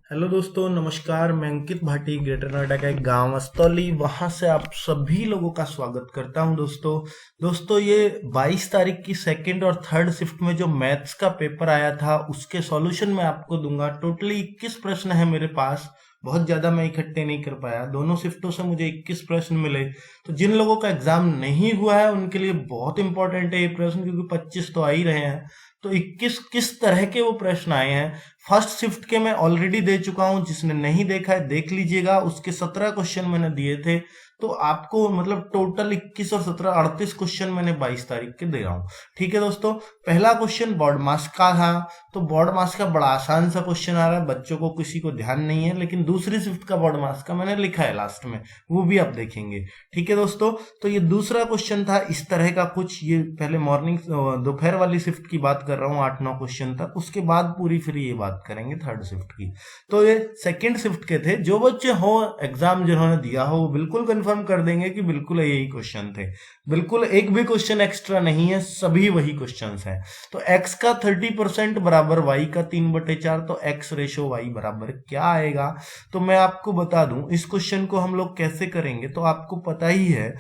Hello दोस्तों, नमस्कार। मैं अंकित भाटी, ग्रेटर नोएडा का एक गांव अस्तौली, वहां से आप सभी लोगों का स्वागत करता हूं। दोस्तों ये 22 तारीख की सेकंड और थर्ड शिफ्ट में जो मैथ्स का पेपर आया था उसके सॉल्यूशन मैं आपको दूंगा। टोटली 21 प्रश्न है मेरे पास। बहुत ज्यादा मैं इकट्ठे नहीं कर पाया, दोनों शिफ्टों से मुझे 21 प्रश्न मिले। तो जिन लोगों का एग्जाम नहीं हुआ है उनके लिए बहुत इंपॉर्टेंट है ये प्रश्न, क्योंकि 25 तो आ ही रहे हैं। तो 21 किस तरह के वो प्रश्न आए हैं, फर्स्ट शिफ्ट के मैं ऑलरेडी दे चुका हूं। जिसने नहीं देखा है देख लीजिएगा, उसके 17 क्वेश्चन मैंने दिए थे। तो आपको मतलब टोटल 21 और 17 38 क्वेश्चन मैंने 22 तारीख के दे रहा हूं। ठीक है दोस्तों, पहला क्वेश्चन बॉड मास का था। तो बॉड मास का बड़ा आसान सा क्वेश्चन आ रहा है, बच्चों को किसी को ध्यान नहीं है, लेकिन दूसरी शिफ्ट का बॉड मास का मैंने लिखा है लास्ट में, वो भी आप देखेंगे। ठीक है दोस्तों, तो ये दूसरा क्वेश्चन था इस तरह का कुछ। ये पहले मॉर्निंग दोपहर वाली शिफ्ट की बात कर रहा हूँ, 8-9 क्वेश्चन तक। उसके बाद पूरी फिर ये बात करेंगे थर्ड शिफ्ट की। तो ये सेकंड शिफ्ट के थे। जो बच्चे हो एग्जाम जिन्होंने दिया हो वो बिल्कुल कंफर्म कर देंगे कि बिल्कुल यही क्वेश्चन थे। बिल्कुल एक भी क्वेश्चन एक्स्ट्रा नहीं है, सभी वही क्वेश्चन हैं। तो x का 30% बराबर y का 3/4, तो x रेशो y बराबर क्या आएगा। तो मैं आपको बता दूं इस क्वेश्चन को हम लोग कैसे करेंगे, तो आपको पता ही है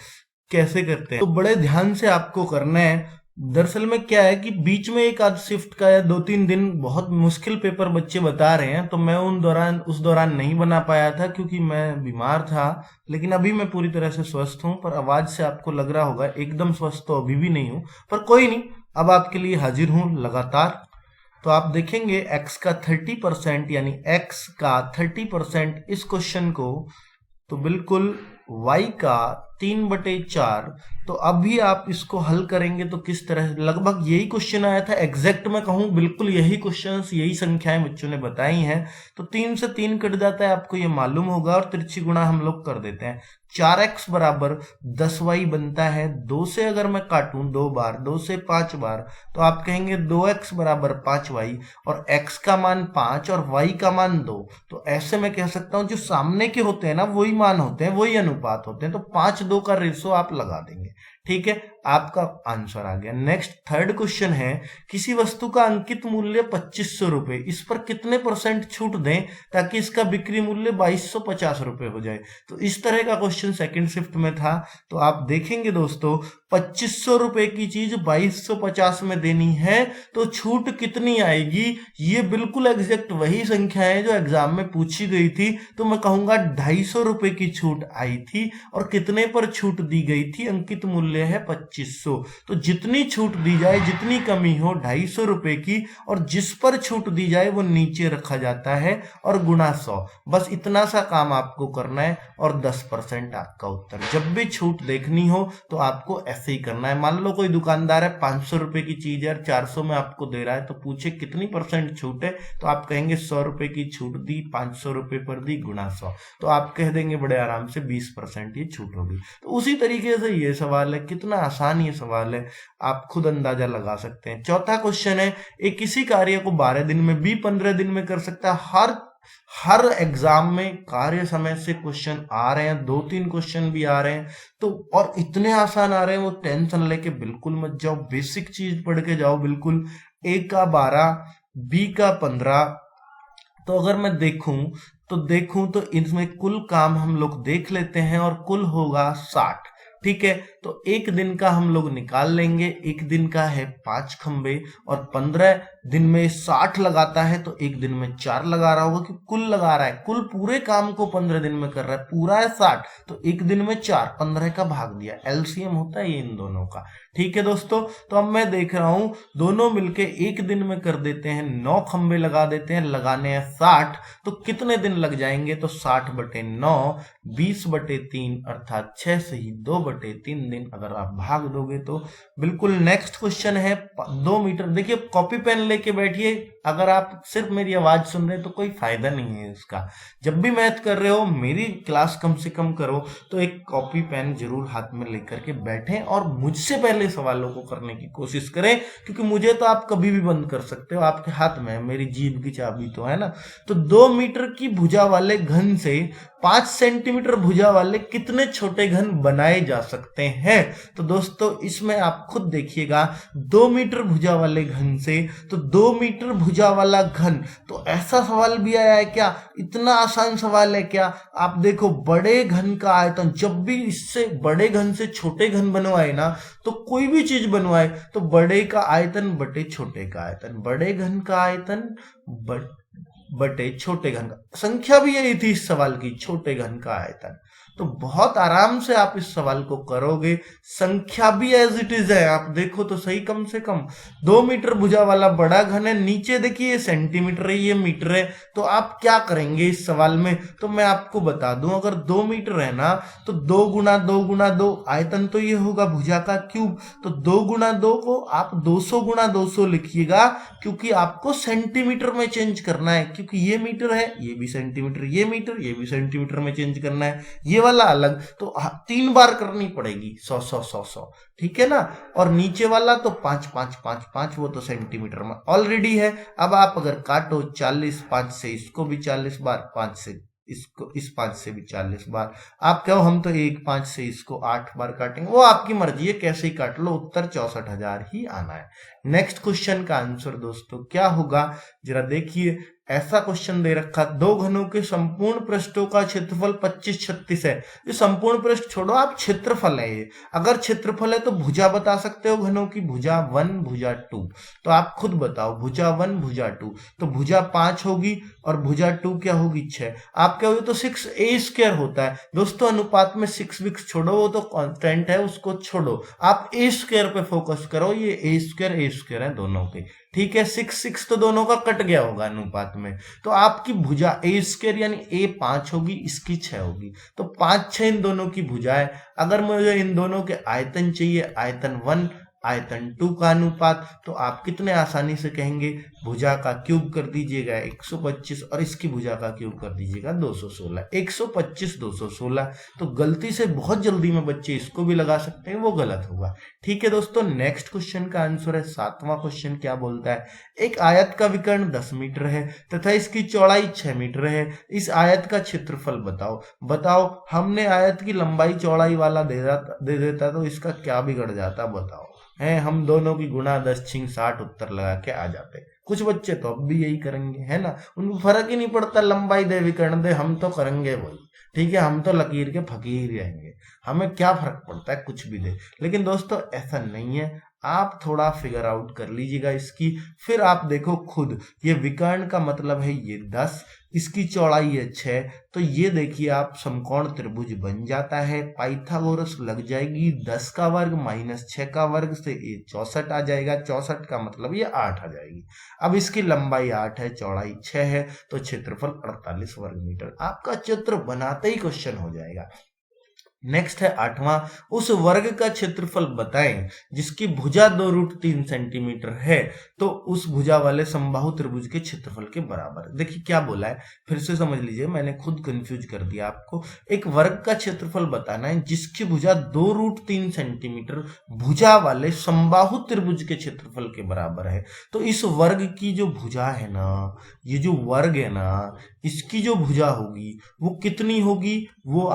कैसे करते हैं। तो बड़े ध्यान से आपको करना है। दरअसल में क्या है कि बीच में एक आध शिफ्ट का या 2-3 दिन बहुत मुश्किल पेपर बच्चे बता रहे हैं, तो मैं उस दौरान नहीं बना पाया था क्योंकि मैं बीमार था। लेकिन अभी मैं पूरी तरह से स्वस्थ हूं, पर आवाज से आपको लग रहा होगा एकदम स्वस्थ तो अभी भी नहीं हूं, पर कोई नहीं, अब आपके लिए हाजिर हूं लगातार। तो आप देखेंगे x का 30%, यानी x का 30% इस क्वेश्चन को, तो बिल्कुल y का 3/4। तो अभी आप इसको हल करेंगे तो किस तरह, लगभग यही क्वेश्चन आया था, एग्जैक्ट मैं कहूं बिल्कुल यही क्वेश्चंस, यही संख्याएं बच्चों ने बताई हैं। तो 3 से 3 कट जाता है, आपको ये मालूम होगा, और तिरछी गुणा हम लोग कर देते हैं। 4x बराबर 10y बनता है। 2 से अगर मैं काटूं 2 बार, 2 से 5 बार, तो आप कहेंगे 2x बराबर 5y, और x का मान 5 और y का मान 2। तो ऐसे मैं कह सकता हूं जो सामने के होते हैं ना वही मान होते हैं, वही अनुपात होते हैं। तो 5-2 का रेशो आप लगा देंगे। ठीक है, आपका आंसर आ गया। नेक्स्ट थर्ड क्वेश्चन है, किसी वस्तु का अंकित मूल्य 2500 रुपए, इस पर कितने % छूट दें ताकि इसका बिक्री मूल्य 2250 रुपए हो जाए। तो इस तरह का क्वेश्चन सेकंड शिफ्ट में था। तो आप देखेंगे दोस्तों, 2500 रुपए की चीज 2250 में देनी है, तो छूट कितनी आएगी। ये बिल्कुल एग्जैक्ट वही संख्या है जो एग्जाम में पूछी गई थी। तो मैं कहूंगा 250 रुपए की छूट आई थी, और कितने पर छूट दी गई थी, अंकित मूल्य है 2500। तो जितनी छूट दी जाए, जितनी कमी हो 250 रुपए की, और जिस पर छूट दी जाए वो नीचे रखा जाता है और गुणा 100। बस इतना सा काम आपको करना है, और 10% आपका उत्तर। जब भी छूट देखनी हो तो आपको ऐसे ही करना है। मान लो कोई दुकानदार है, 500 रुपए की चीज है, 400 में आपको दे रहा है, तो पूछे कितनी % छूट है, तो आप कहेंगे 100 रुपए की छूट दी, 500 रुपए पर दी, गुणा 100। तो आप कह देंगे बड़े आराम से 20% ये छूट होगी। तो उसी तरीके से ये सवाल है, कितना आसान ये सवाल है, आप खुद अंदाजा लगा सकते हैं। चौथा क्वेश्चन है, एक किसी कार्य को 12 दिन में भी 15 दिन में कर सकता है। हर एग्जाम में कार्य समय से क्वेश्चन आ रहे हैं, 2-3 क्वेश्चन भी आ रहे हैं। तो और इतने आसान आ रहे हैं, वो टेंशन लेके बिल्कुल मत जाओ, बेसिक चीज पढ़ के जाओ बिल्कुल। ए का 12, बी का 15। तो अगर मैं देखूं तो इसमें कुल काम हम लोग देख लेते हैं, और कुल होगा 60। ठीक है, तो एक दिन का हम लोग निकाल लेंगे। एक दिन का है 5 खंबे, और 15 दिन में 60 लगाता है, तो एक दिन में 4 लगा रहा होगा कि कुल लगा रहा है, कुल पूरे काम को 15 दिन में कर रहा है, पूरा है 60, तो एक दिन में 4, 15 का भाग दिया, एलसीएम होता है ये इन दोनों का। ठीक है दोस्तों, तो अब मैं देख रहा हूं दोनों मिलके एक दिन में कर देते हैं, 9 खंबे लगा देते हैं, लगाने हैं 60। तो कितने दिन लग जाएंगे, तो 60/9 20/3, अर्थात 6 से ही 2/3 दिन अगर आप भाग दोगे तो बिल्कुल। नेक्स्ट क्वेश्चन है 2 मीटर। देखिए, कॉपी पेन लेके बैठिए, अगर आप सिर्फ मेरी आवाज सुन रहे हैं तो कोई फायदा नहीं है इसका। जब भी मैथ कर रहे हो, मेरी क्लास कम से कम करो, तो एक कॉपी पेन जरूर हाथ में लेकर के बैठें, और मुझसे पहले सवालों को करने की कोशिश करें, क्योंकि मुझे तो आप कभी भी बंद कर सकते हो, आपके हाथ में है, मेरी जीभ की चाबी तो है ना। तो 2 मीटर की भुजा वाले घन से 5 सेंटीमीटर भुजा वाले कितने छोटे घन बनाए जा सकते हैं। तो दोस्तों इसमें आप खुद देखिएगा, 2 मीटर भुजा वाले घन से, तो 2 मीटर भुजा वाला घन। तो ऐसा सवाल भी आया है क्या? इतना आसान सवाल है क्या? आप देखो, बड़े घन का आयतन, जब भी इससे बड़े घन से छोटे घन बनवाए ना, तो कोई भी चीज बनवाए तो बड़े का आयतन बटे छोटे का आयतन, बड़े घन का आयतन बटे छोटे घन का। संख्या भी यही थी इस सवाल की, छोटे घन का आयतन। तो बहुत आराम से आप इस सवाल को करोगे। संख्या भी एज इट इज है, आप देखो तो सही, कम से कम 2 मीटर भुजा वाला बड़ा घन है, नीचे देखिए सेंटीमीटर है, ये मीटर है। तो आप क्या करेंगे इस सवाल में? तो मैं आपको बता दूं, अगर 2 मीटर है ना, तो 2 गुना 2 गुना 2 आयतन तो ये होगा भुजा का क्यूब। तो 2 गुना 2 को आप 200 गुना 200 लिखिएगा, क्योंकि आपको सेंटीमीटर में चेंज करना है, क्योंकि ये मीटर है, ये भी सेंटीमीटर, ये मीटर, ये भी सेंटीमीटर में चेंज करना है, ये वाला अलग। तो 3 बार करनी पड़ेगी, 100 100 100 100, ठीक है ना। और नीचे वाला तो 5 5 5 5, वो तो सेंटीमीटर में ऑलरेडी है। अब आप अगर काटो 40, 5 से इसको भी 40 बार, 5 से इसको, इस 5 से भी 40 बार। आप कहो हम तो 5 से इसको 8 बार काटेंगे, वो आपकी मर्जी है, कैसे ही काट लो, उत्तर 64,000 ही आना है। नेक्स्ट क्वेश्चन का आंसर दोस्तों क्या होगा, जरा देखिए। ऐसा क्वेश्चन दे रखा, 2 घनों के संपूर्ण पृष्ठों का क्षेत्रफल 25 36 है। ये संपूर्ण पृष्ठ छोड़ो, आप क्षेत्रफल है ये। अगर क्षेत्रफल है तो भुजा बता सकते हो घनों की, भुजा 1 भुजा 2। तो आप खुद बताओ, भुजा 1 भुजा 2, तो भुजा 5 होगी और भुजा 2 क्या होगी 6। आप कहोगे तो 6a² होता है। दोस्तों अनुपात में 6 विक्स छोड़ो, वो तो कांस्टेंट है, उसको छोड़ो, आप a² पे फोकस करो। ये a² है दोनों के, ठीक है। 6 6 तो दोनों का कट गया होगा अनुपात में। तो आपकी भुजा a² यानी a 5 होगी, इसकी 6 होगी। तो 5 6 इन दोनों की भुजा है। अगर मुझे इन दोनों के आयतन चाहिए, आयतन 1 आयतन 2 का अनुपात, तो आप कितने आसानी से कहेंगे, भुजा का क्यूब कर दीजिएगा 125 और इसकी भुजा का क्यूब कर दीजिएगा 216। 125 216। तो गलती से बहुत जल्दी में बच्चे इसको भी लगा सकते हैं, वो गलत होगा, ठीक है दोस्तों। नेक्स्ट क्वेश्चन का आंसर है 7वां क्वेश्चन, क्या बोलता है, एक आयत का विकर्ण 10 मीटर है तथा इसकी चौड़ाई 6 मीटर है, इस आयत का क्षेत्रफल बताओ। बताओ, हमने आयत की लंबाई चौड़ाई वाला दे देता तो इसका क्या बिगड़ जाता, बताओ। हैं, हम दोनों की गुणा 10 6 60 उत्तर लगा के आ जाते। कुछ बच्चे तो अब भी यही करेंगे, है ना, उनको फर्क ही नहीं पड़ता, लंबाई दे विकर्ण दे, हम तो करेंगे वही, ठीक है। हम तो लकीर के फकीर रहेंगे, हमें क्या फर्क पड़ता है, कुछ भी दे। लेकिन दोस्तों ऐसा नहीं है, आप थोड़ा फिगर आउट कर लीजिएगा इसकी, फिर आप देखो खुद। ये विकर्ण का मतलब है ये 10, इसकी चौड़ाई है 6, तो ये देखिए आप समकोण त्रिभुज बन जाता है। पाइथागोरस लग जाएगी, 10 का वर्ग माइनस 6 का वर्ग से ये 64 आ जाएगा, 64 का मतलब ये 8 आ जाएगी। अब इसकी लंबाई 8 है, चौड़ाई 6 है, तो क्षेत्रफल 48 वर्ग मीटर। आपका चित्र बनाते ही क्वेश्चन हो जाएगा। नेक्स्ट है 8वां, उस वर्ग का क्षेत्रफल बताएं जिसकी भुजा 2√3 सेंटीमीटर है, तो उस भुजा वाले समबाहु त्रिभुज के क्षेत्रफल के बराबर। देखिए क्या बोला है, फिर से समझ लीजिए, मैंने खुद कंफ्यूज कर दिया आपको। एक वर्ग का क्षेत्रफल बताना है जिसकी भुजा 2√3 सेंटीमीटर भुजा वाले समबाहु त्रिभुज के क्षेत्रफल के बराबर है। तो इस वर्ग की जो भुजा है ना, ये जो वर्ग है ना, इसकी जो भुजा होगी वो कितनी होगी, वो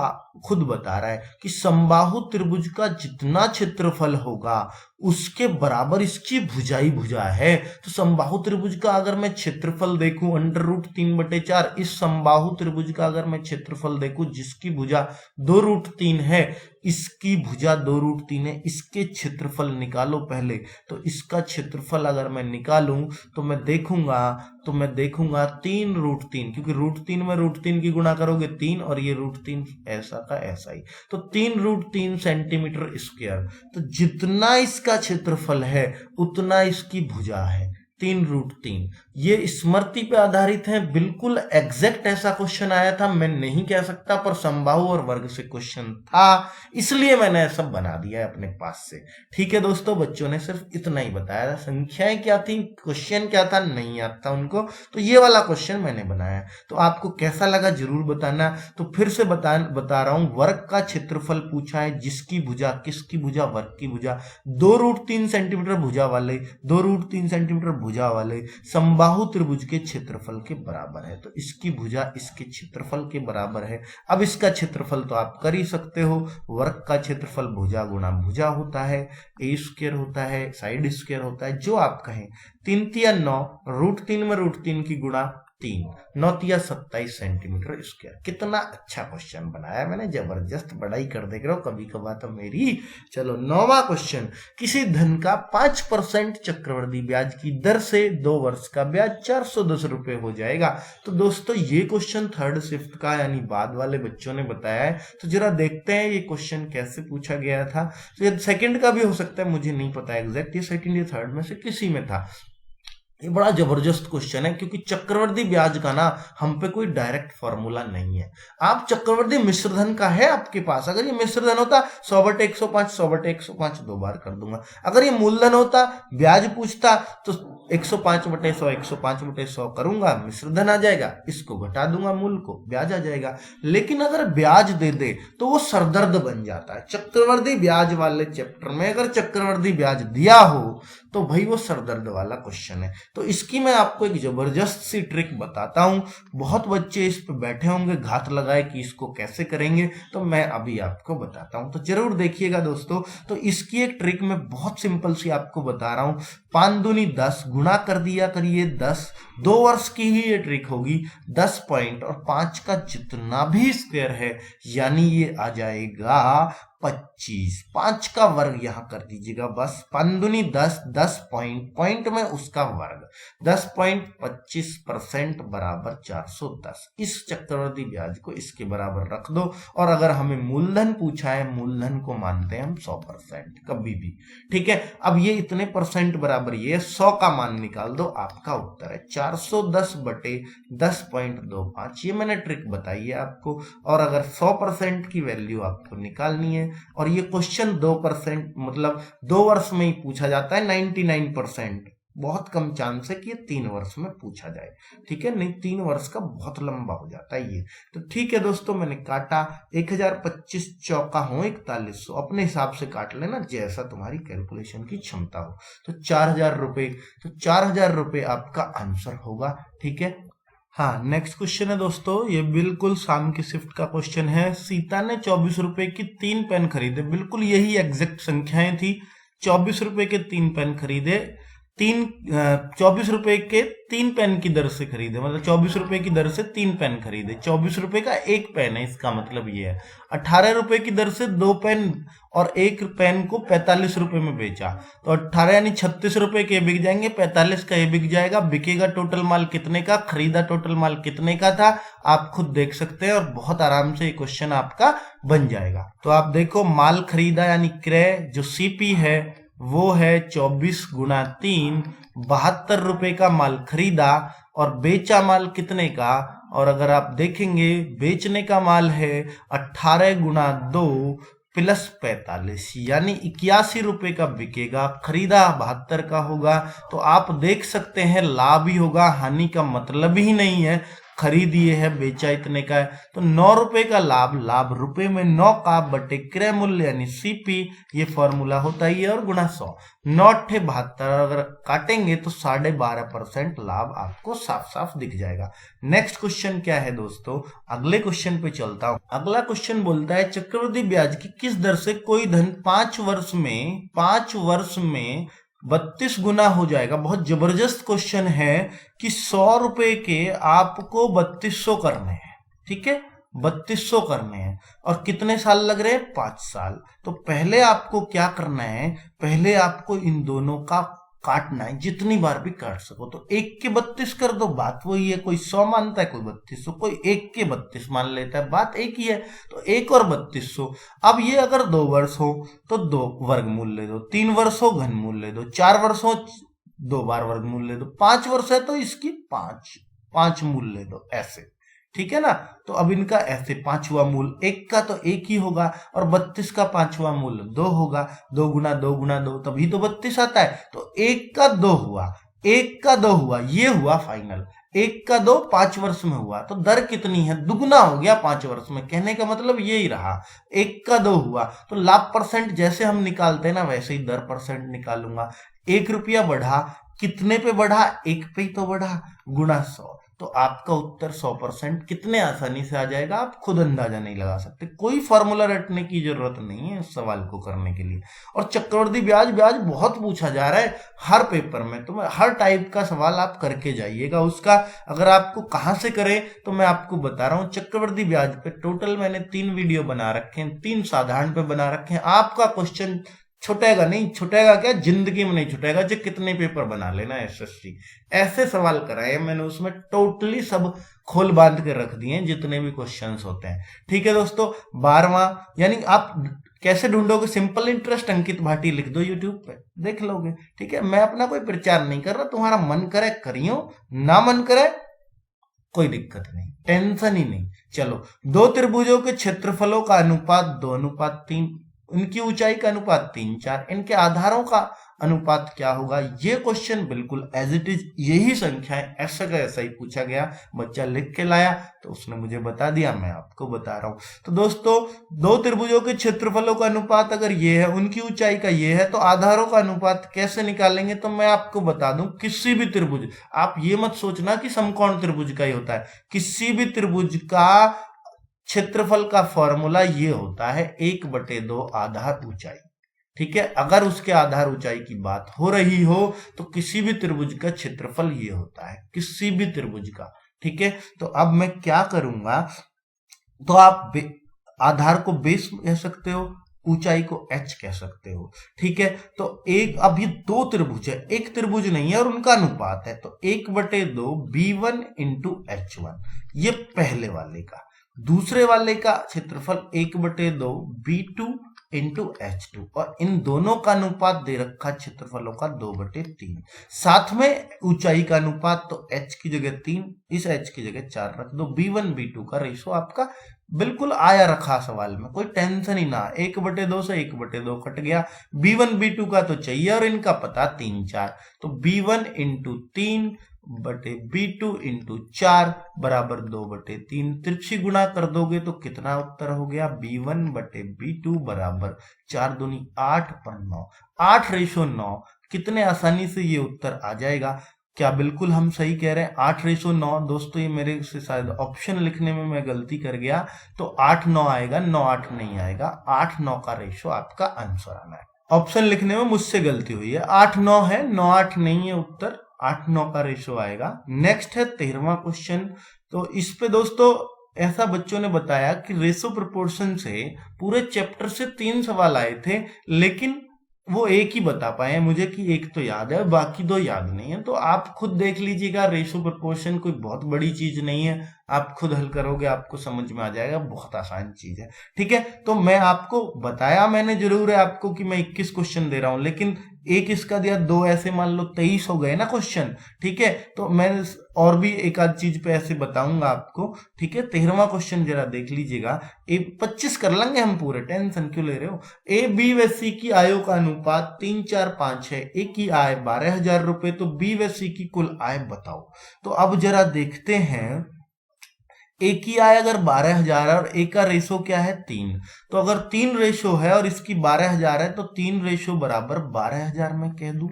खुद बता रहा है कि समबाहु त्रिभुज का जितना क्षेत्रफल होगा उसके बराबर इसकी भुजा ही भुजा है। तो समबाहु त्रिभुज का अगर मैं क्षेत्रफल देखूं √3/4, इस समबाहु त्रिभुज का अगर मैं क्षेत्रफल देखूं जिसकी भुजा 2√3 है, इसकी भुजा 2√3 है, इसके क्षेत्रफल निकालो पहले। तो इसका क्षेत्रफल अगर मैं निकालूं तो मैं देखूंगा 3√3, क्योंकि √3 में √3 की गुणा करोगे 3, और ये √3 ऐसा का ऐसा ही, तो 3√3 सेंटीमीटर स्क्वायर। तो जितना इसका क्षेत्रफल है उतना इसकी भुजा है 3√3। ये स्मृति पे आधारित है, बिल्कुल एग्जैक्ट ऐसा क्वेश्चन आया था, मैं नहीं कह सकता, पर समबाहु और वर्ग से क्वेश्चन था, इसलिए मैंने सब बना दिया है अपने पास से। ठीक है दोस्तों, बच्चों ने सिर्फ इतना ही बताया, संख्याएं क्या थी, क्वेश्चन क्या था नहीं आता उनको, तो ये वाला क्वेश्चन मैंने बनाया। तो आपको कैसा लगा जरूर बताना। तो फिर से बता रहा हूं, वर्ग का क्षेत्रफल पूछा है जिसकी भुजा, किसकी भुजा, वर्ग की भुजा 2√3 सेंटीमीटर भुजा वाले, 2√3 सेंटीमीटर भुजा वाले समबाहु बाहु त्रिभुज के क्षेत्रफल के बराबर है। तो इसकी भुजा इसके क्षेत्रफल के बराबर है। अब इसका क्षेत्रफल तो आप कर ही सकते हो, वर्ग का क्षेत्रफल भुजा गुणा भुजा होता है, ए स्क्वायर होता है, साइड स्क्वायर होता है, जो आप कहें। 3 तिया 9, √3 में √3 की गुणा 3, 9 तिया 27 सेंटीमीटर स्क्वायर। कितना अच्छा क्वेश्चन बनाया मैंने, जबरदस्त बड़ाई कर देख रहे हो कभी कभार तो मेरी। चलो 9वां क्वेश्चन, किसी धन का 5% चक्रवृद्धि ब्याज की दर से 2 वर्ष का ब्याज 410 रुपए हो जाएगा। तो दोस्तों ये क्वेश्चन थर्ड शिफ्ट का यानी बाद वाले बच्चों ने बताया है। तो जरा देखते हैं ये क्वेश्चन कैसे पूछा गया था। तो ये सेकंड का भी हो सकता है, मुझे नहीं पता एग्जैक्ट, ये सेकंड या थर्ड में से किसी में था। ये बड़ा जबरदस्त क्वेश्चन है क्योंकि चक्रवृद्धि ब्याज का ना हम पे कोई डायरेक्ट फॉर्मूला नहीं है। आप चक्रवृद्धि मिश्रधन का है आपके पास, अगर ये मिश्रधन होता 100/105 100/105 2 बार कर दूंगा। अगर ये मूलधन होता, ब्याज पूछता, तो 105/100 105/100 करूंगा, मिश्रधन आ जाएगा, इसको घटा दूंगा मूल को, ब्याज आ जाएगा। लेकिन अगर ब्याज दे दे तो वो सरदर्द बन जाता है। चक्रवृद्धि ब्याज वाले चैप्टर में अगर चक्रवृद्धि ब्याज दिया हो तो भाई वो सरदर्द वाला क्वेश्चन है। तो इसकी मैं आपको एक जबरदस्त सी ट्रिक बताता हूं। बहुत बच्चे इस पे बैठे होंगे घात लगाए कि इसको कैसे करेंगे, तो मैं अभी आपको बताता हूं, तो जरूर देखिएगा दोस्तों। तो इसकी एक ट्रिक मैं बहुत सिंपल सी आपको बता रहा हूं। 5 दूनी 10, गुणा कर दिया करिए 10, 2 वर्ष की ही ये ट्रिक होगी। 10 पॉइंट और 5 का जितना भी स्क्वायर है यानी ये आ जाएगा 25। 5 का वर्ग यहां कर दीजिएगा बस। 5 दूनी 10, 10 पॉइंट में उसका वर्ग, 10.25% बराबर 410। इस चक्रवृद्धि ब्याज को इसके बराबर रख दो। और अगर हमें मूलधन पूछा है, मूलधन को मानते हैं हम 100% कभी भी, ठीक है। अब ये इतने परसेंट बराबर, ये 100 का मान निकाल दो, आपका उत्तर है 410/10.25। ये मैंने ट्रिक बताई है आपको। और अगर 100% की वैल्यू आपको निकालनी है, और ये क्वेश्चन 2% मतलब 2 वर्ष में ही पूछा जाता है, 99%, बहुत कम चांस है कि ये 3 वर्ष में पूछा जाए, ठीक है। नहीं, 3 वर्ष का बहुत लंबा हो जाता है ये। तो ठीक है दोस्तों, मैंने काटा 1025 चौका हो 4100, अपने हिसाब से काट लेना जैसा तुम्हारी कैलकुलेशन की क्षमता हो। तो 4000 रुपए, तो 4000 रुपए आपका आंसर होगा, ठीक है। हाँ, नेक्स्ट क्वेश्चन है दोस्तों, ये बिल्कुल शाम की शिफ्ट का क्वेश्चन है। सीता ने 24 रुपए की 3 पेन खरीदे, बिल्कुल यही एग्जैक्ट संख्याएं थी। 24 रुपए के 3 पेन खरीदे, 24 रुपए के 3 पेन की दर से खरीदे, मतलब 24 रुपए की दर से 3 पेन खरीदे। 24 रुपए का 1 पेन है, इसका मतलब ये है। 18 रुपए की दर से 2 पेन और 1 पेन को 45 रुपए में बेचा, तो 18 यानी 36 रुपए के बिक जाएंगे, 45 का ये बिक जाएगा। बिकेगा टोटल माल कितने का, खरीदा टोटल माल कितने का था, आप खुद देख सकते हैं। और बहुत आराम से ये क्वेश्चन आपका बन जाएगा। तो आप देखो, माल खरीदा यानी क्रय, जो सीपी है वो है 24 गुणा 3, 72 रुपए का माल खरीदा और बेचा माल कितने का। और अगर आप देखेंगे बेचने का माल है 18 गुणा 2 प्लस 45 यानी 81 रुपए का बिकेगा। खरीदा 72 का होगा, तो आप देख सकते हैं लाभ ही होगा, हानि का मतलब ही नहीं है। खरीद ये है, बेचा इतने का है, तो 9 रुपए का लाभ, लाभ रुपए में 9 का बटे क्रय मूल्य यानी सीपी, ये फॉर्मूला होता ही है, और गुणा 100। 9 × 72 अगर काटेंगे तो 12.5% लाभ आपको साफ साफ दिख जाएगा। नेक्स्ट क्वेश्चन क्या है दोस्तों, अगले क्वेश्चन पे चलता हूं। अगला क्वेश्चन बोलता है चक्रवृद्धि ब्याज की किस दर से कोई धन 5 वर्ष में 32 गुना हो जाएगा। बहुत जबरदस्त क्वेश्चन है कि 100 रुपए के आपको 3200 करने हैं, ठीक है, 3200 करने हैं, और कितने साल लग रहे हैं, 5 साल। तो पहले आपको क्या करना है, पहले आपको इन दोनों का काटना है, जितनी बार भी काट सको। तो 1 के 32 कर दो, बात वही है। कोई 100 मानता है, कोई 3200, कोई 1 के 32 मान लेता है, बात एक ही है। तो 1 और 3200। अब ये अगर 2 वर्ष हो तो 2 वर्गमूल ले दो, 3 वर्ष हो घनमूल ले दो, 4 वर्ष हो 2 बार वर्गमूल ले दो, 5 वर्ष है तो इसकी 5 मूल ले दो, ऐसे, ठीक है ना। तो अब इनका ऐसे 5वां मूल 1 का तो 1 ही होगा, और 32 का 5वां मूल 2 होगा। 2 गुना 2 गुना 2 तभी तो 32 आता है। तो 1 का 2 हुआ, 1 का 2 हुआ, ये हुआ फाइनल। 1 का 2 5 वर्ष में हुआ, तो दर कितनी है, दुगुना हो गया 5 वर्ष में। कहने का मतलब ये ही रहा, 1 का 2 हुआ तो लाभ परसेंट जैसे हम निकालते हैं ना, वैसे ही दर परसेंट निकालूंगा। 1 रुपया बढ़ा, कितने पे बढ़ा, एक पे ही तो बढ़ा, गुणा 100। तो आपका उत्तर 100% कितने आसानी से आ जाएगा, आप खुद अंदाजा नहीं लगा सकते। कोई फॉर्मूला रटने की जरूरत नहीं है इस सवाल को करने के लिए। और चक्रवृद्धि ब्याज ब्याज बहुत पूछा जा रहा है हर पेपर में, तो मैं हर टाइप का सवाल आप करके जाइएगा उसका। अगर आपको कहाँ से करें तो मैं आपको बता रहा हूँ, चक्रवृद्धि ब्याज पे टोटल मैंने 3 वीडियो बना रखे हैं, 3 साधारण पे बना रखे हैं। आपका क्वेश्चन छुटेगा नहीं, छुटेगा क्या, जिंदगी में नहीं छुटेगा। जो कितने पेपर बना लेना एसएससी, ऐसे सवाल कराए मैंने उसमें, टोटली सब खोल बांध के रख दिए जितने भी क्वेश्चंस होते हैं। ठीक है दोस्तों, 12वां, यानी आप कैसे ढूंढोगे, सिंपल इंटरेस्ट अंकित भाटी लिख दो यूट्यूब पे, देख लोगे। ठीक है, मैं अपना कोई प्रचार नहीं कर रहा, तुम्हारा मन करे करियो, ना मन करे कोई दिक्कत नहीं, टेंशन ही नहीं। चलो, दो त्रिभुजों के क्षेत्रफलों का अनुपात 2:3, उनकी ऊंचाई का अनुपात 3:4, इनके आधारों का अनुपात क्या होगा। ये क्वेश्चन बिल्कुल एज इट इज यही संख्या है, ऐसा का ऐसा ही पूछा गया, बच्चा लिख के लाया तो उसने मुझे बता दिया, मैं आपको बता रहा हूं। तो दोस्तों, दो त्रिभुजों के क्षेत्रफलों का अनुपात अगर ये है, उनकी ऊंचाई का ये है, तो आधारों का अनुपात कैसे निकालेंगे, तो मैं आपको बता दूं, किसी भी त्रिभुज, आप ये मत सोचना कि समकोण त्रिभुज का ही होता है, किसी भी त्रिभुज का क्षेत्रफल का फॉर्मूला ये होता है 1/2 आधार ऊंचाई। ठीक है, अगर उसके आधार ऊंचाई की बात हो रही हो तो किसी भी त्रिभुज का क्षेत्रफल ये होता है, किसी भी त्रिभुज का। ठीक है, तो अब मैं क्या करूंगा, तो आप आधार को बेस कह सकते हो, ऊंचाई को h कह सकते हो। ठीक है, तो एक, अब ये दो त्रिभुज है, एक त्रिभुज नहीं है और उनका अनुपात है, तो 1/2 b1 इंटू h1, ये पहले वाले का। दूसरे वाले का क्षेत्रफल 1/2 b2 इंटू h2, और इन दोनों का अनुपात दे रखा क्षेत्रफलों का 2/3। साथ में ऊंचाई का अनुपात, तो h की जगह 3, इस h की जगह 4 रख दो। b1 b2 का रेशो आपका बिल्कुल आया रखा सवाल में, कोई टेंशन ही ना। 1/2 से 1/2 कट गया, b1 b2 का तो चाहिए और इनका पता 3 4, तो b1 इंटू 3 बटे b2 इंटू 4 बराबर 2/3। तिरछी गुणा कर दोगे तो कितना उत्तर हो गया, b1 बटे b2 बराबर 4 दूनी 8 पर 9, 8:9। कितने आसानी से ये उत्तर आ जाएगा। क्या बिल्कुल हम सही कह रहे हैं, 8:9। दोस्तों, ये मेरे से शायद ऑप्शन लिखने में मैं गलती कर गया, तो 8-9 आएगा, 9-8 नहीं आएगा, 8-9 का रेशो आपका आंसर आना है। ऑप्शन लिखने में मुझसे गलती हुई है, 8-9 है, 9-8 नहीं है उत्तर, 8-9 का रेशो आएगा। नेक्स्ट है 13वां क्वेश्चन। तो इस पे दोस्तों ऐसा बच्चों ने बताया कि रेशो प्रोपोर्शन से पूरे चैप्टर से 3 सवाल आए थे, लेकिन वो एक ही बता पाए मुझे कि एक तो याद है, बाकी 2 याद नहीं है। तो आप खुद देख लीजिएगा, रेशो प्रोपोर्शन कोई बहुत बड़ी चीज नहीं है, आप खुद हल करोगे आपको समझ में आ जाएगा, बहुत आसान चीज है। ठीक है, तो मैं आपको बताया मैंने जरूर है आपको कि मैं 21 क्वेश्चन दे रहा हूं, लेकिन एक इसका दिया, 2 ऐसे मान लो 23 हो गए ना क्वेश्चन। ठीक है, तो मैं और भी एक आध चीज पे ऐसे बताऊंगा आपको। ठीक है, 13वां क्वेश्चन जरा देख लीजिएगा, 25 कर लेंगे हम पूरे, टेंशन क्यों ले रहे हो। ए बी व सी की आयों का अनुपात 3 4 5 है, ए की आय 12,000 रुपए, तो बी व सी की कुल आय बताओ। तो अब जरा देखते हैं, ए की आय अगर 12,000 है और ए का रेशो क्या है 3, तो अगर 3 रेशो है और इसकी 12,000 है, तो 3 रेशो बराबर 12,000 में कह दूं,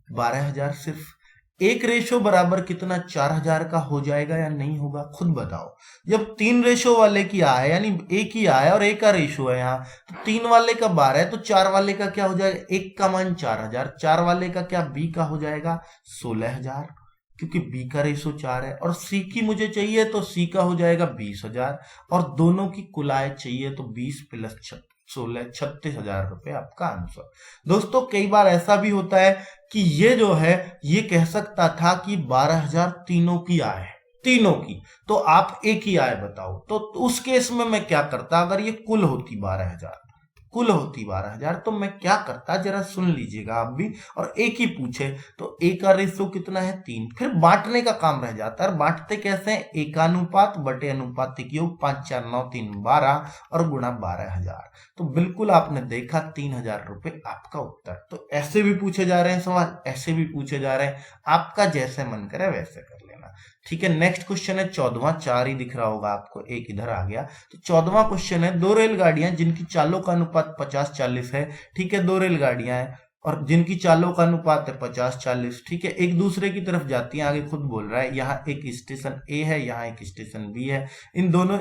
12,000 सिर्फ। एक रेशो बराबर कितना, 4,000 का हो जाएगा या नहीं होगा, खुद बताओ। जब 3 रेशो वाले की आय, यानी ए की आय और ए का रेशो है यहाँ, तो 3 वाले का 12 है, तो 4 वाले का क्या हो जाएगा, एक का मान 4,000, 4 वाले का क्या, बी का हो जाएगा 16,000, क्योंकि बी का रेशो 4 है। और सी की मुझे चाहिए, तो सी का हो जाएगा 20,000, और दोनों की कुल आय चाहिए, तो 20 प्लस 16 36,000 रुपए आपका आंसर। दोस्तों, कई बार ऐसा भी होता है कि ये जो है ये कह सकता था कि 12,000 तीनों की आय है, तीनों की, तो आप एक ही आय बताओ। तो उस केस में मैं क्या करता, अगर ये कुल होती 12,000, कुल होती 12,000, तो मैं क्या करता, जरा सुन लीजिएगा आप भी। और एक ही पूछे तो ए का रेशो कितना है 3, फिर बांटने का काम रह जाता है। बांटते कैसे हैं, एकानुपात बटे अनुपात के योग, 5 4 9 3 12 और गुणा 12,000। तो बिल्कुल आपने देखा 3,000 रुपए आपका उत्तर। तो ऐसे भी पूछे जा रहे हैं सवाल, ऐसे भी पूछे जा रहे हैं, आपका जैसे मन करे वैसे कर लेना। ठीक है, नेक्स्ट क्वेश्चन है 14वां, 4 ही दिख रहा होगा आपको, एक इधर आ गया। तो 14वां क्वेश्चन है, 2 रेलगाड़ियां जिनकी चालों का अनुपात 50-40 है। ठीक है, 2 रेलगाड़ियां हैं, और जिनकी चालों का अनुपात है 50-40, ठीक है, एक दूसरे की तरफ जाती है। आगे खुद बोल रहा है यहाँ एक स्टेशन ए है, यहाँ एक स्टेशन बी है, इन दोनों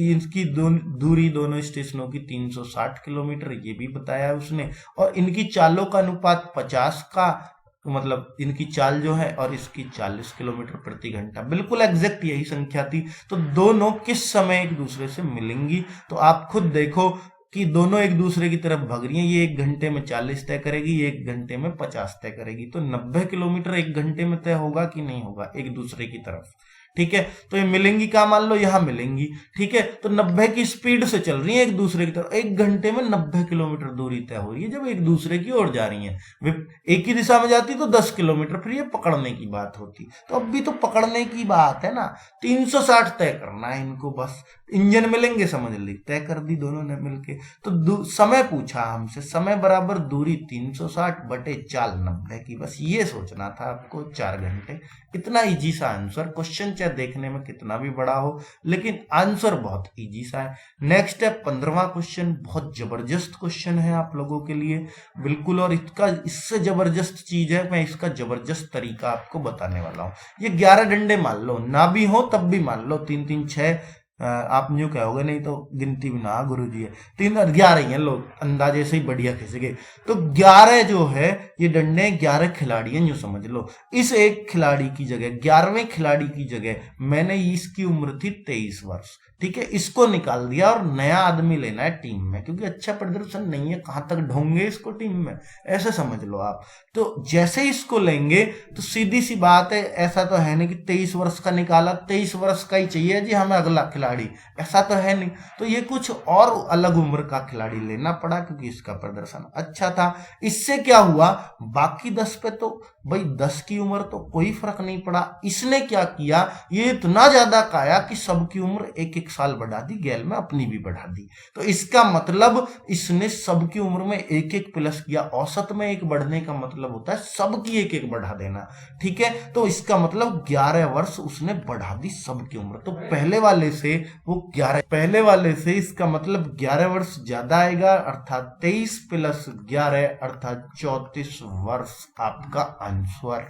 इनकी दूरी दोनों स्टेशनों की 360 किलोमीटर, ये भी बताया है उसने। और इनकी चालों का अनुपात 50 का, मतलब इनकी चाल जो है और इसकी 40 किलोमीटर प्रति घंटा, बिल्कुल एग्जैक्ट यही संख्या थी। तो दोनों किस समय एक दूसरे से मिलेंगी, तो आप खुद देखो कि दोनों एक दूसरे की तरफ भाग रही हैं। ये 1 घंटे में 40 तय करेगी, ये 1 घंटे में 50 तय करेगी, तो 90 किलोमीटर 1 घंटे में तय होगा कि नहीं होगा एक दूसरे की तरफ, ठीक है। तो ये मिलेंगी कहाँ, मान लो यहाँ मिलेंगी, ठीक है। तो 90 की स्पीड से चल रही है एक दूसरे की तरफ, 1 घंटे में 90 किलोमीटर दूरी तय हो रही है जब एक दूसरे की ओर जा रही है। वे एक ही दिशा में जाती तो 10 किलोमीटर, फिर ये पकड़ने की बात होती। तो अब भी तो पकड़ने की बात है ना, 360 तय करना है इनको, बस इंजन मिलेंगे समझ ली, तय कर दी दोनों ने मिलके। तो समय पूछा हमसे, समय बराबर दूरी 360 बटे चाल 90 की, बस ये सोचना था आपको, 4 घंटे। इतना इजी सा आंसर, क्वेश्चन चाहे देखने में कितना भी बड़ा हो लेकिन आंसर बहुत इजी सा है। नेक्स्ट है 15वां क्वेश्चन, बहुत जबरदस्त क्वेश्चन है आप लोगों के लिए बिल्कुल, और इससे जबरदस्त चीज है, मैं इसका जबरदस्त तरीका आपको बताने वाला हूँ। ये 11 डंडे मान लो, ना भी हो तब भी मान लो, 3 3 6, आप न्यू कहोगे नहीं तो गिनती भी ना गुरु जी है, 3 और 11 ही हैं लोग, अंदाजे से ही बढ़िया खिंच गए। तो 11 जो है ये डंडे 11 खिलाड़ी हैं, जो समझ लो। इस एक खिलाड़ी की जगह, 11वें खिलाड़ी की जगह मैंने, इसकी उम्र थी 23 वर्ष, ठीक है, इसको निकाल दिया और नया आदमी लेना है टीम में, क्योंकि अच्छा प्रदर्शन नहीं है, कहां तक ढोंगे इसको टीम में, ऐसे समझ लो आप। तो जैसे इसको लेंगे तो सीधी सी बात है, ऐसा तो है नहीं कि 23 वर्ष का निकाला, 23 वर्ष का ही चाहिए जी हमें अगला खिलाड़ी, ऐसा तो है नहीं। तो ये कुछ और अलग उम्र का खिलाड़ी लेना पड़ा, क्योंकि इसका प्रदर्शन अच्छा था। इससे क्या हुआ, बाकी 10 पे तो भाई 10 की उम्र तो कोई फर्क नहीं पड़ा, इसने क्या किया, ये इतना ज्यादा खाया कि सबकी उम्र 1-1 साल बढ़ा दी, गैल में अपनी भी बढ़ा दी। तो इसका मतलब इसने सबकी उम्र में 1-1 प्लस किया। औसत में 1 बढ़ने का मतलब होता है सबकी 1-1 बढ़ा देना, ठीक है। तो इसका मतलब 11 वर्ष उसने बढ़ा दी सबकी उम्र। तो पहले वाले से वो 11, पहले वाले से इसका मतलब 11 वर्ष ज्यादा आएगा, अर्थात 23 + 11 अर्थात 34 वर्ष आपका आंसर।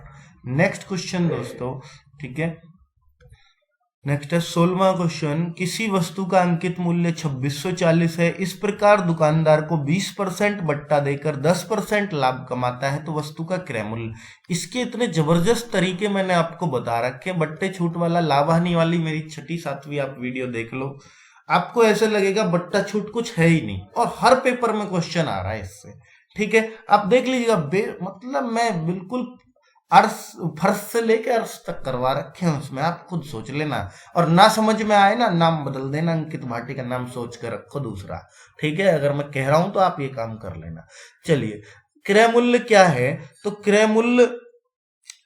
नेक्स्ट क्वेश्चन दोस्तों, ठीक है, नेक्स्ट है 16वां क्वेश्चन, किसी वस्तु का अंकित मूल्य 2640 है, इस प्रकार दुकानदार को 20% बट्टा देकर 10% लाभ कमाता है, तो वस्तु का क्रय मूल्य। इसके इतने जबरदस्त तरीके मैंने आपको बता रखे, बट्टे छूट वाला, लाभ हानि वाली मेरी 6ठी 7वीं आप वीडियो देख लो, आपको ऐसे लगेगा बट्टा छूट कुछ है ही नहीं, और हर पेपर में क्वेश्चन आ रहा है इससे, ठीक है। आप देख लीजिएगा, मतलब मैं बिल्कुल अर्श, फर्श से लेकर अर्श तक करवा रखे हैं उसमें, आप खुद सोच लेना। और ना समझ में आए ना, नाम बदल देना, अंकित भाटी का नाम सोच कर रखो दूसरा, ठीक है। अगर मैं कह रहा हूं तो आप ये काम कर लेना। चलिए, क्रय मूल्य क्या है, तो क्रय मूल्य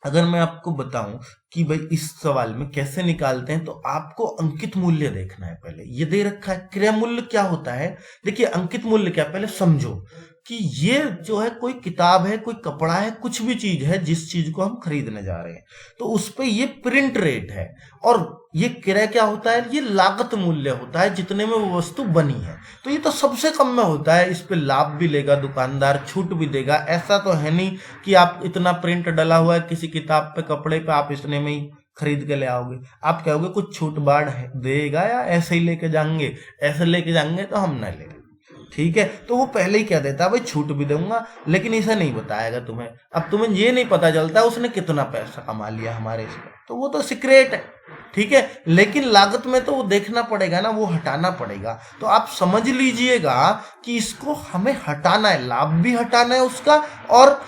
अगर मैं आपको बताऊं कि भाई इस सवाल में कैसे निकालते हैं, तो आपको अंकित मूल्य देखना है। पहले ये दे रखा है क्रय मूल्य क्या होता है, देखिए अंकित मूल्य क्या, पहले समझो कि ये जो है कोई किताब है, कोई कपड़ा है, कुछ भी चीज है, जिस चीज को हम खरीदने जा रहे हैं, तो उस पे ये प्रिंट रेट है। और ये क्रय क्या होता है, ये लागत मूल्य होता है, जितने में वो वस्तु बनी है। तो ये तो सबसे कम में होता है, इस पे लाभ भी लेगा दुकानदार, छूट भी देगा। ऐसा तो है नहीं कि आप इतना प्रिंट डला हुआ है किसी किताब पे, कपड़े पे, आप इतने में ही खरीद के ले आओगे। आप कहोगे कुछ छूट बाढ़ देगा या ऐसे ही लेके जाएंगे, ऐसे लेके जाएंगे तो हम न लेंगे, ठीक है। तो वो पहले ही कह देता है भाई छूट भी दूंगा, लेकिन इसे नहीं बताएगा तुम्हें। अब तुम्हें ये नहीं पता चलता उसने कितना पैसा कमा लिया हमारे से, तो वो तो सीक्रेट है, ठीक है। लेकिन लागत में तो वो देखना पड़ेगा ना, वो हटाना पड़ेगा। तो आप समझ लीजिएगा कि इसको हमें हटाना है, लाभ भी हटाना है उसका, और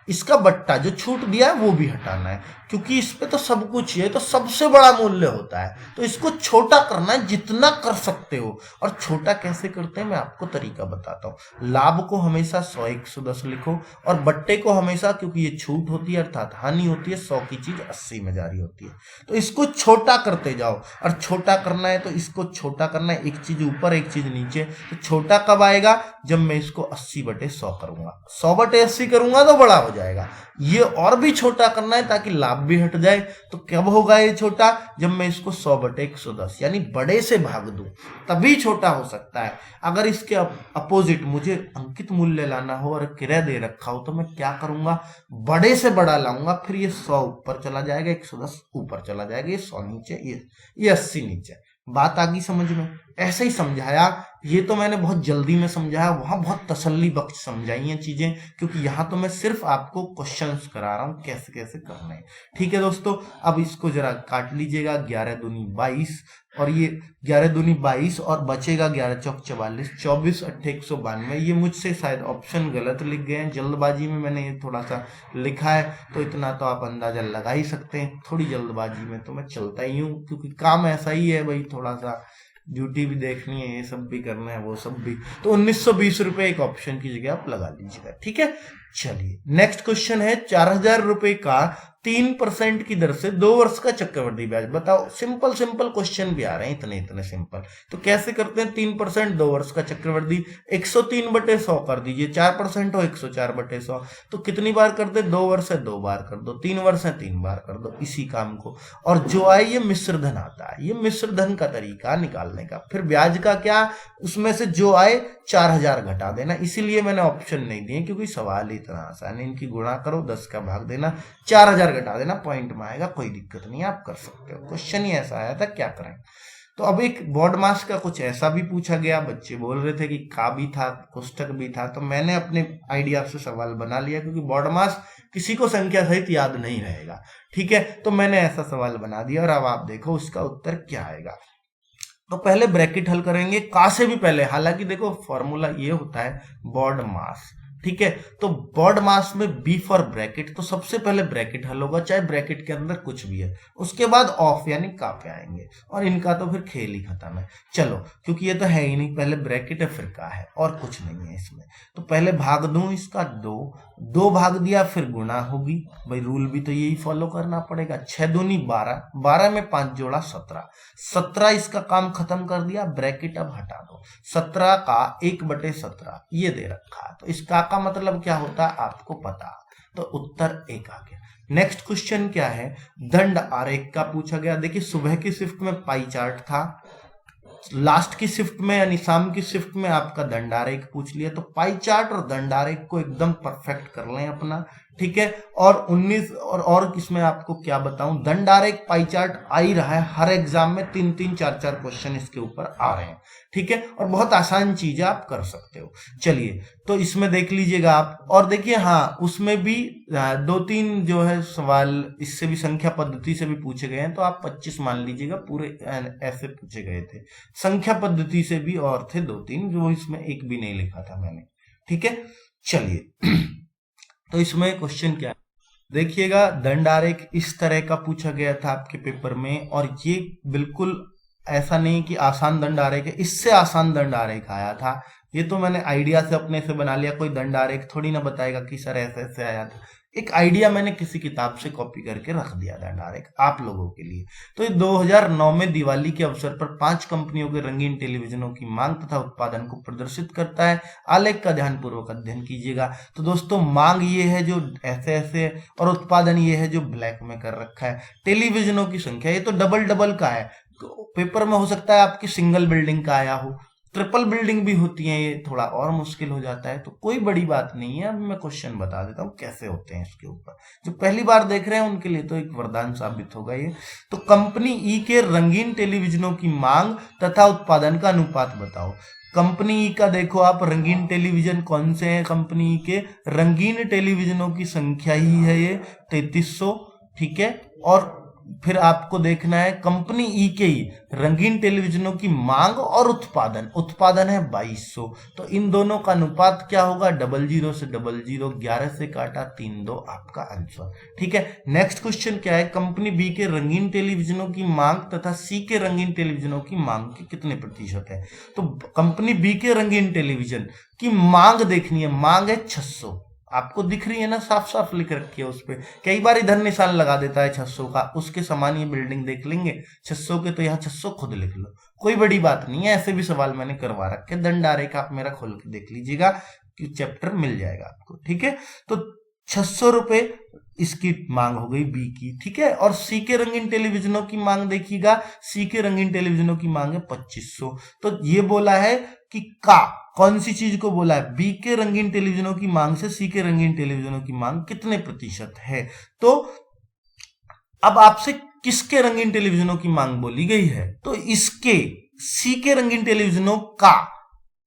इसका बट्टा जो छूट दिया है वो भी हटाना है, क्योंकि इस पे तो सब कुछ है, तो सबसे बड़ा मूल्य होता है। तो इसको छोटा करना है जितना कर सकते हो। और छोटा कैसे करते हैं मैं आपको तरीका बताता हूँ। लाभ को हमेशा 100 110 लिखो, और बट्टे को हमेशा, क्योंकि ये छूट होती है अर्थात हानि होती है, 100 की चीज 80 में जारी होती है। तो इसको छोटा करते जाओ, और छोटा करना है तो इसको छोटा करना है, एक चीज ऊपर एक चीज नीचे। तो छोटा कब आएगा, जब मैं इसको 80/100 करूंगा, 100/80 करूंगा तो बड़ा हो हो जाएगा। ये और भी छोटा करना है ताकि लाभ भी हट जाए। तो कब होगा ये छोटा? जब मैं इसको 100/110 यानी बड़े से भाग दूं, तभी छोटा हो सकता है। अगर इसके अपोजिट मुझे अंकित मूल्य लाना हो और क्रय दे रखा हो तो मैं क्या करूंगा? बड़े से बड़ा लाऊंगा, फिर ये 100 ऊपर चला जाएगा, 110 ऊपर चला जाएगा, ये 100 नीचे, ये 80 नीचे। बात आ गई समझ में? ऐसे ही समझाया। ये तो मैंने बहुत जल्दी में समझाया, वहां बहुत तसल्ली बख्श समझाई हैं चीजें, क्योंकि यहाँ तो मैं सिर्फ आपको क्वेश्चंस करा रहा हूँ कैसे कैसे करने हैं। ठीक है दोस्तों, अब इसको जरा काट लीजिएगा। 11 दूनी 22 और ये 11 दूनी 22 और बचेगा 11 चौक 44, 24 8 192। ये मुझसे शायद ऑप्शन गलत लिख गए हैं, जल्दबाजी में मैंने ये थोड़ा सा लिखा है, तो इतना तो आप अंदाजा लगा ही सकते हैं। थोड़ी जल्दबाजी में तो मैं चलता ही हूँ, क्योंकि काम ऐसा ही है भाई, थोड़ा सा ड्यूटी भी देखनी है, ये सब भी करना है, वो सब भी। तो 1920 रुपए एक ऑप्शन की जगह आप लगा लीजिएगा। ठीक है, चलिए नेक्स्ट क्वेश्चन है। 4000 रुपए का 3% की दर से 2 वर्ष का चक्रवृद्धि ब्याज। बताओ, सिंपल सिंपल क्वेश्चन भी आ रहे हैं, इतने इतने सिंपल। तो कैसे करते हैं? 3% 2 वर्ष का चक्रवृद्धि 103/100 कर दीजिए। 4% हो 104/100। तो कितनी बार कर दे? 2 वर्ष है 2 बार कर दो, 3 वर्ष है 3 बार कर दो, इसी काम को। और जो आए ये मिश्र धन आता है, ये मिश्र धन का तरीका निकालने का। फिर ब्याज का क्या? उसमें से जो आए 4000 घटा देना। इसीलिए मैंने ऑप्शन नहीं दिए, क्योंकि सवाल ही इतना आसान है। इनकी गुणा करो, 10 का भाग देना, 4000 घटा देना, पॉइंट में आएगा, कोई दिक्कत नहीं है, आप कर सकते हो। क्वेश्चन ही ऐसा आया था, क्या करें। तो अब एक बोर्ड मास का कुछ ऐसा भी पूछा गया, बच्चे बोल रहे थे कि का भी था, कोष्टक भी था, तो मैंने अपने आइडिया से सवाल बना लिया, क्योंकि बोर्ड मास किसी को संख्या सहित याद नहीं रहेगा। ठीक है, तो मैंने ऐसा सवाल बना दिया, और अब आप देखो उसका उत्तर क्या आएगा। तो पहले ब्रैकेट हल करेंगे का से भी पहले। हालांकि देखो फॉर्मूला ये होता है बोर्ड मास। ठीक है, तो बोर्ड मास में बी फॉर ब्रैकेट, तो सबसे पहले ब्रैकेट हल होगा, चाहे ब्रैकेट के अंदर कुछ भी है। उसके बाद ऑफ यानी का पे आएंगे, और इनका तो फिर खेल ही खत्म है। चलो, क्योंकि ये तो है ही नहीं, पहले ब्रैकेट है फिर का है, और कुछ नहीं है इसमें। तो पहले भाग दूं इसका 2 भाग दिया, फिर गुणा होगी। भाई रूल भी तो यही फॉलो करना पड़ेगा। 6 दूनी 12, 12 में 5 जोड़ा 17, 17 इसका काम खत्म कर दिया। ब्रैकेट अब हटा दो, 17 का 1/17 ये दे रखा है। तो इसका का मतलब क्या होता है आपको पता, तो उत्तर 1 आ गया। नेक्स्ट क्वेश्चन क्या है? दंड आरेख का पूछा गया। देखिए, सुबह की शिफ्ट में पाई चार्ट था, लास्ट की शिफ्ट में यानी शाम की शिफ्ट में आपका दंड आरेख पूछ लिया। तो पाई चार्ट और दंड आरेख को एकदम परफेक्ट कर लें अपना। ठीक है, और 19 और किसमें आपको क्या बताऊं, दंड आरेख पाई चार्ट आ ही रहा है हर एग्जाम में, 3-3 4-4 क्वेश्चन इसके ऊपर आ रहे हैं। ठीक है, और बहुत आसान चीज है, आप कर सकते हो। चलिए, तो इसमें देख लीजिएगा आप, और देखिए हाँ, उसमें भी 2-3 जो है सवाल इससे भी संख्या पद्धति से भी पूछे गए हैं। तो आप 25 मान लीजिएगा, पूरे ऐसे पूछे गए थे। संख्या पद्धति से भी और थे 2-3, जो इसमें एक भी नहीं लिखा था मैंने। ठीक है, चलिए तो इसमें क्वेश्चन क्या है देखिएगा। दंड आरेख इस तरह का पूछा गया था आपके पेपर में, और ये बिल्कुल ऐसा नहीं कि आसान दंड आरेख है, इससे आसान दंड आरेख आया था। ये तो मैंने आइडिया से अपने से बना लिया, कोई दंड आरेख थोड़ी ना बताएगा कि सर ऐसे ऐसे आया था। एक आइडिया मैंने किसी किताब से कॉपी करके रख दिया दंड आरेख आप लोगों के लिए। तो ये 2009 में दिवाली के अवसर पर 5 कंपनियों के रंगीन टेलीविजनों की मांग तथा उत्पादन को प्रदर्शित करता है। आलेख का ध्यानपूर्वक अध्ययन कीजिएगा। तो दोस्तों, मांग ये है जो ऐसे ऐसे, और उत्पादन ये है जो ब्लैक में कर रखा है। टेलीविजनों की संख्या ये तो डबल डबल का है। तो पेपर में हो सकता है आपकी सिंगल बिल्डिंग का आया हो, ट्रिपल बिल्डिंग भी होती है, ये थोड़ा और मुश्किल हो जाता है। तो कोई बड़ी बात नहीं है, अब मैं क्वेश्चन बता देता हूँ कैसे होते हैं इसके ऊपर। जो पहली बार देख रहे हैं उनके लिए तो एक वरदान साबित होगा ये। तो कंपनी ई के रंगीन टेलीविजनों की मांग तथा उत्पादन का अनुपात बताओ। कंपनी ई का देखो आप, रंगीन टेलीविजन कौन से हैं? कंपनी ई के रंगीन टेलीविजनों की संख्या ही है ये 3300। ठीक है, और फिर आपको देखना है कंपनी ई के ही रंगीन टेलीविजनों की मांग और उत्पादन, उत्पादन है 2200। तो इन दोनों का अनुपात क्या होगा? 00 से 00, 11 से काटा 32 आपका आंसर। ठीक है, नेक्स्ट क्वेश्चन क्या है? कंपनी बी के रंगीन टेलीविजनों की मांग तथा सी के रंगीन टेलीविजनों की मांग के कितने प्रतिशत है? तो कंपनी बी के रंगीन टेलीविजन की मांग देखनी है, मांग है 600। आपको दिख रही है ना, साफ साफ लिख रखी है उस पे। कई बार इधर निशान लगा देता है 600 का, उसके समान ये बिल्डिंग देख लेंगे 600 के, तो यहाँ 600 खुद लिख लो, कोई बड़ी बात नहीं है। ऐसे भी सवाल मैंने करवा रखे। दंड आरेख आप मेरा खोल के देख लीजिएगा कि चैप्टर मिल जाएगा आपको। ठीक है, तो ₹600 इसकी मांग हो गई बी की, ठीक है। और सी के रंगीन टेलीविजनों की मांग देखिएगा, सी के रंगीन टेलीविजनों की मांग है 2500। तो ये बोला है कि कौन सी चीज को बोला है, बी के रंगीन टेलीविजनों की मांग से सी के रंगीन टेलीविजनों की मांग कितने प्रतिशत है। तो अब आपसे किसके रंगीन टेलीविजनों की मांग बोली गई है, तो इसके सी के रंगीन टेलीविजनों का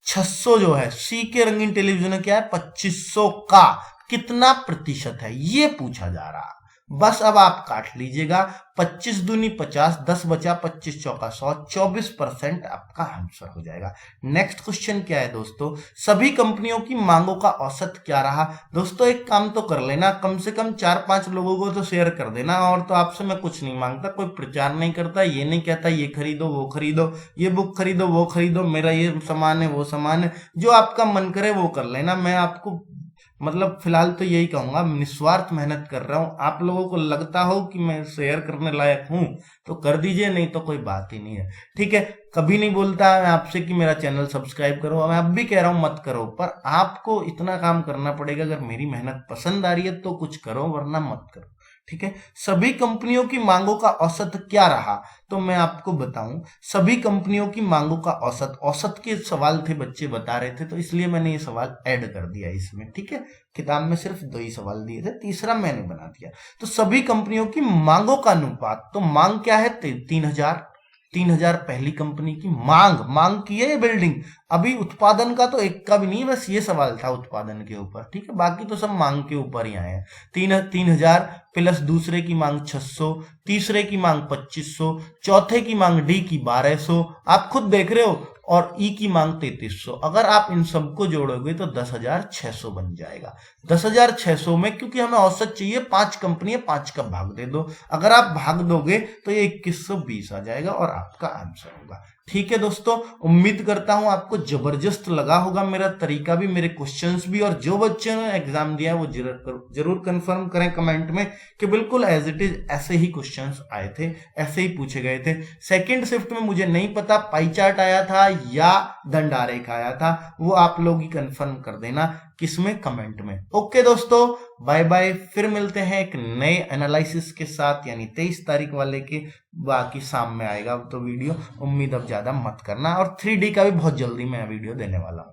600 जो है, सी के रंगीन टेलीविजनों क्या है 2500 का कितना प्रतिशत है ये पूछा जा रहा। बस अब आप काट लीजिएगा, 25 दूनी 50, 10 बचा, 25 चौका 100, 24% आपका आंसर हो जाएगा। नेक्स्ट क्वेश्चन क्या है दोस्तों, सभी कंपनियों की मांगों का औसत क्या रहा। दोस्तों एक काम तो कर लेना, कम से कम 4-5 लोगों को तो शेयर कर देना। और तो आपसे मैं कुछ नहीं मांगता, कोई प्रचार नहीं करता, ये नहीं कहता ये खरीदो वो खरीदो, ये बुक खरीदो वो खरीदो, मेरा ये सामान है वो सामान है, जो आपका मन करे वो कर लेना। मैं आपको मतलब फिलहाल तो यही कहूंगा, निस्वार्थ मेहनत कर रहा हूं। आप लोगों को लगता हो कि मैं शेयर करने लायक हूं तो कर दीजिए, नहीं तो कोई बात ही नहीं है, ठीक है। कभी नहीं बोलता मैं आपसे कि मेरा चैनल सब्सक्राइब करो, मैं अब भी कह रहा हूं मत करो, पर आपको इतना काम करना पड़ेगा। अगर मेरी मेहनत पसंद आ रही है तो कुछ करो, वरना मत करो, ठीक है। सभी कंपनियों की मांगों का औसत क्या रहा, तो मैं आपको बताऊं, सभी कंपनियों की मांगों का औसत के सवाल थे, बच्चे बता रहे थे, तो इसलिए मैंने ये सवाल ऐड कर दिया इसमें, ठीक है। किताब में सिर्फ 2 ही सवाल दिए थे, तीसरा मैंने बना दिया। तो सभी कंपनियों की मांगों का अनुपात, तो मांग क्या है 3000 पहली कंपनी की मांग की है ये बिल्डिंग। अभी उत्पादन का तो एक का भी नहीं, बस ये सवाल था उत्पादन के ऊपर, ठीक है। बाकी तो सब मांग के ऊपर ही आए हैं। 3000 प्लस दूसरे की मांग 600, तीसरे की मांग 2500, चौथे की मांग डी की 1200, आप खुद देख रहे हो, और ई की मांग 3300। अगर आप इन सबको जोड़ोगे तो 10,600 बन जाएगा। 10,600 में क्योंकि हमें औसत चाहिए, 5 कंपनी है, 5 का भाग दे दो। अगर आप भाग दोगे तो ये 2120 आ जाएगा और आपका आंसर होगा, ठीक है दोस्तों। उम्मीद करता हूं आपको जबरदस्त लगा होगा मेरा तरीका भी, मेरे क्वेश्चंस भी। और जो बच्चे ने एग्जाम दिया है वो जरूर कंफर्म करें कमेंट में कि बिल्कुल एज इट इज ऐसे ही क्वेश्चंस आए थे, ऐसे ही पूछे गए थे। सेकंड शिफ्ट में मुझे नहीं पता पाई चार्ट आया था या दंडारेख आया था, वो आप लोग ही कंफर्म कर देना किसमें, कमेंट में। ओके दोस्तों, बाय बाय, फिर मिलते हैं एक नए एनालिसिस के साथ, यानी 23 तारीख वाले के। बाकी शाम में आएगा तो वीडियो, उम्मीद अब ज्यादा मत करना। और 3D का भी बहुत जल्दी मैं वीडियो देने वाला हूं।